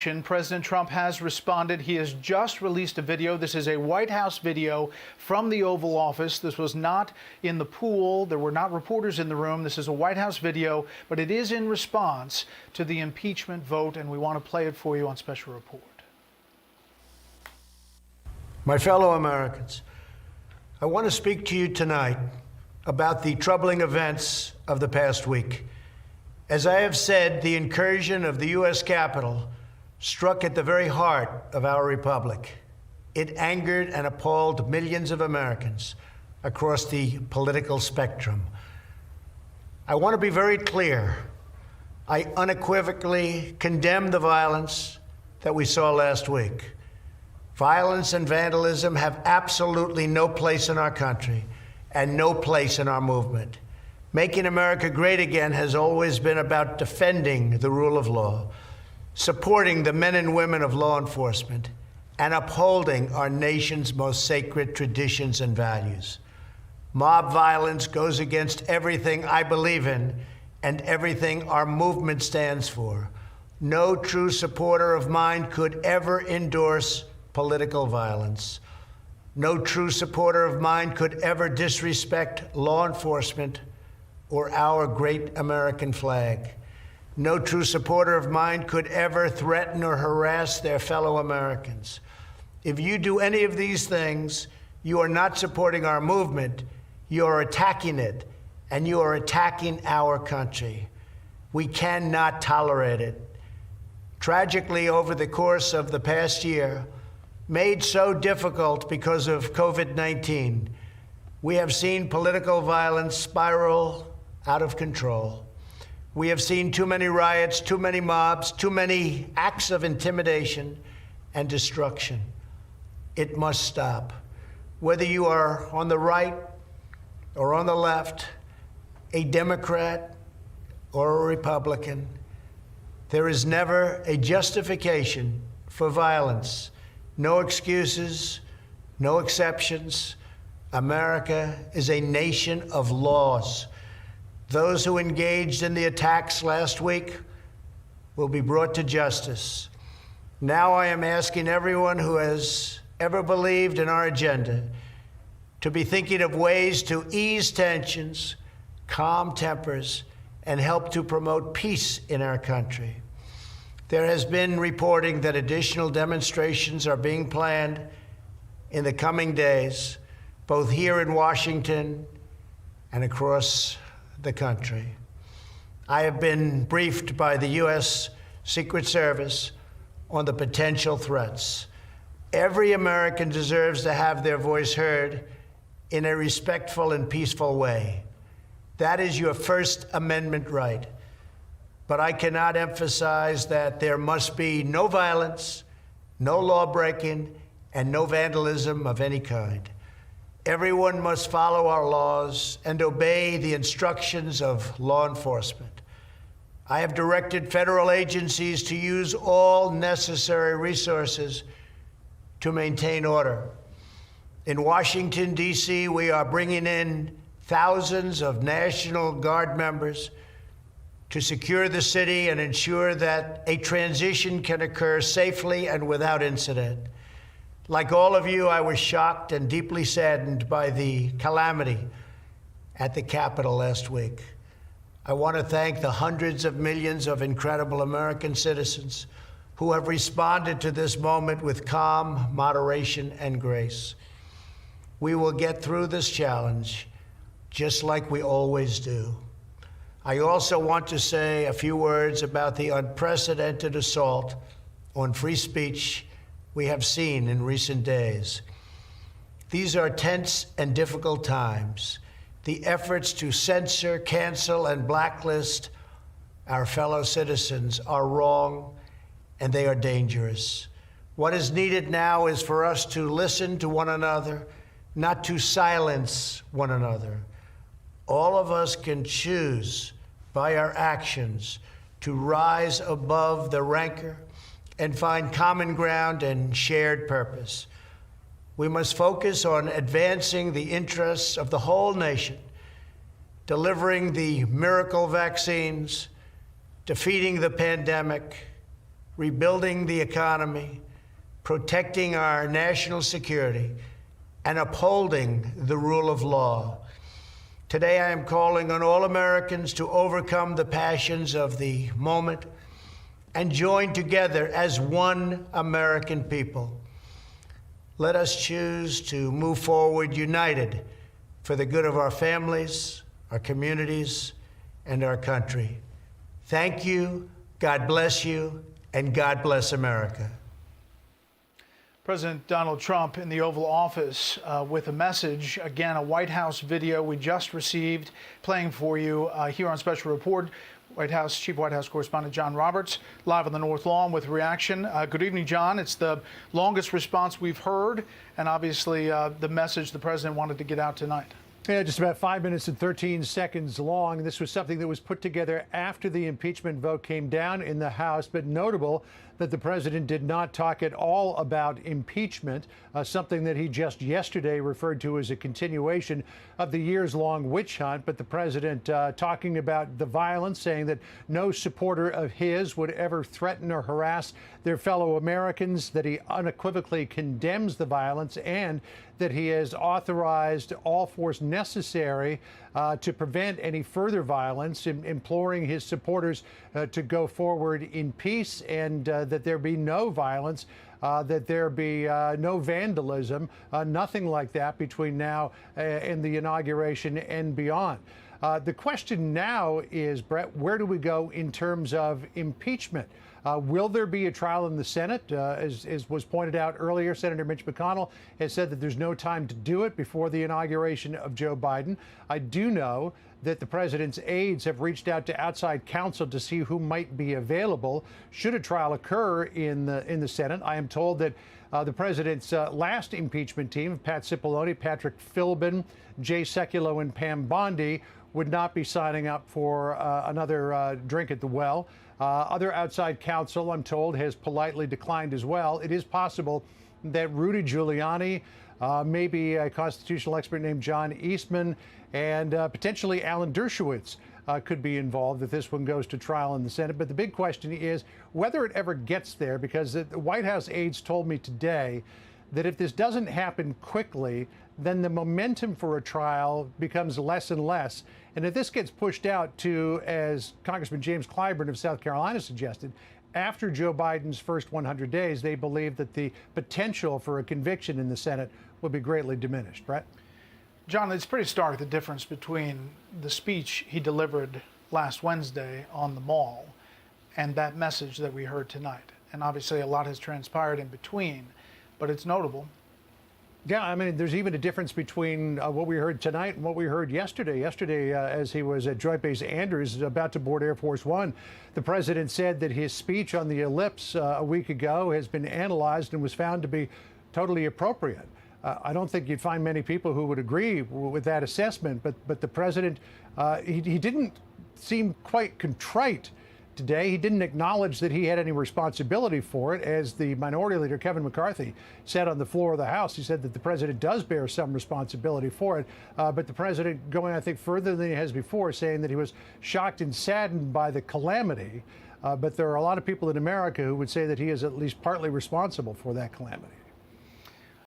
President Trump has responded. He has just released a video. This is a White House video from the Oval Office. This was not in the pool. There were not reporters in the room. This is a White House video, but it is in response to the impeachment vote, and we want to play it for you on Special Report. My fellow Americans, I want to speak to you tonight about the troubling events of the past week. As I have said, the incursion of the U.S. Capitol struck at the very heart of our republic. It angered and appalled millions of Americans across the political spectrum. I want to be very clear. I unequivocally condemn the violence that we saw last week. Violence and vandalism have absolutely no place in our country and no place in our movement. Making America great again has always been about defending the rule of law, supporting the men and women of law enforcement, and upholding our nation's most sacred traditions and values. Mob violence goes against everything I believe in and everything our movement stands for. No true supporter of mine could ever endorse political violence. No true supporter of mine could ever disrespect law enforcement or our great American flag. No true supporter of mine could ever threaten or harass their fellow Americans. If you do any of these things, you are not supporting our movement, you are attacking it, and you are attacking our country. We cannot tolerate it. Tragically, over the course of the past year, made so difficult because of COVID-19, we have seen political violence spiral out of control. We have seen too many riots, too many mobs, too many acts of intimidation and destruction. It must stop. Whether you are on the right or on the left, a Democrat or a Republican, there is never a justification for violence. No excuses, no exceptions. America is a nation of laws. Those who engaged in the attacks last week will be brought to justice. Now I am asking everyone who has ever believed in our agenda to be thinking of ways to ease tensions, calm tempers, and help to promote peace in our country. There has been reporting that additional demonstrations are being planned in the coming days, both here in Washington and across the country. I have been briefed by the U.S. Secret Service on the potential threats. Every American deserves to have their voice heard in a respectful and peaceful way. That is your First Amendment right. But I cannot emphasize that there must be no violence, no law breaking, and no vandalism of any kind. Everyone must follow our laws and obey the instructions of law enforcement. I have directed federal agencies to use all necessary resources to maintain order. In Washington, D.C., we are bringing in thousands of National Guard members to secure the city and ensure that a transition can occur safely and without incident. Like all of you, I was shocked and deeply saddened by the calamity at the Capitol last week. I want to thank the hundreds of millions of incredible American citizens who have responded to this moment with calm, moderation, and grace. We will get through this challenge just like we always do. I also want to say a few words about the unprecedented assault on free speech we have seen in recent days. These are tense and difficult times. The efforts to censor, cancel, and blacklist our fellow citizens are wrong, and they are dangerous. What is needed now is for us to listen to one another, not to silence one another. All of us can choose by our actions to rise above the rancor and find common ground and shared purpose. We must focus on advancing the interests of the whole nation, delivering the miracle vaccines, defeating the pandemic, rebuilding the economy, protecting our national security, and upholding the rule of law. Today, I am calling on all Americans to overcome the passions of the moment and join together as one American people. Let us choose to move forward united for the good of our families, our communities, and our country. Thank you, God bless you, and God bless America. President Donald Trump in the Oval Office with a message. Again, a White House video we just received, playing for you here on Special Report. Chief White House Correspondent John Roberts, live on the North Lawn with reaction. Good evening, John. It's the longest response we've heard, and obviously the message the president wanted to get out tonight. Yeah, just about 5 minutes and 13 seconds long. This was something that was put together after the impeachment vote came down in the House, but notable that the president did not talk at all about impeachment, something that he just yesterday referred to as a continuation of the years-long witch hunt. But the president talking about the violence, saying that no supporter of his would ever threaten or harass their fellow Americans, that he unequivocally condemns the violence, and that he has authorized all force necessary to prevent any further violence, imploring his supporters to go forward in peace, and that there be no violence, that there be no vandalism, nothing like that between now and the inauguration and beyond. The question now is, Brett, where do we go in terms of impeachment? Will there be a trial in the Senate? As was pointed out earlier, Senator Mitch McConnell has said that there's no time to do it before the inauguration of Joe Biden. I do know that the president's aides have reached out to outside counsel to see who might be available should a trial occur in the Senate. I am told that the president's last impeachment team, Pat Cipollone, Patrick Philbin, Jay Sekulow, and Pam Bondi, would not be signing up for another drink at the well. Other outside counsel, I'm told, has politely declined as well. It is possible that Rudy Giuliani, maybe a constitutional expert named John Eastman, and potentially Alan Dershowitz could be involved if this one goes to trial in the Senate. But the big question is whether it ever gets there, because the White House aides told me today that if this doesn't happen quickly, then the momentum for a trial becomes less and less. And if this gets pushed out to, as Congressman James Clyburn of South Carolina suggested, after Joe Biden's first 100 days, they believe that the potential for a conviction in the Senate will be greatly diminished. Brett? John, it's pretty stark, the difference between the speech he delivered last Wednesday on the Mall and that message that we heard tonight. And obviously a lot has transpired in between, but it's notable. Yeah, I mean, there's even a difference between what we heard tonight and what we heard yesterday. Yesterday, as he was at Joint Base Andrews, about to board Air Force One, the president said that his speech on the ellipse a week ago has been analyzed and was found to be totally appropriate. I don't think you'd find many people who would agree with that assessment, but the president, he didn't seem quite contrite today. He didn't acknowledge that he had any responsibility for it. As the Minority Leader, Kevin McCarthy, said on the floor of the House, he said that the president does bear some responsibility for it. But the president going, I think, further than he has before, saying that he was shocked and saddened by the calamity. But there are a lot of people in America who would say that he is at least partly responsible for that calamity.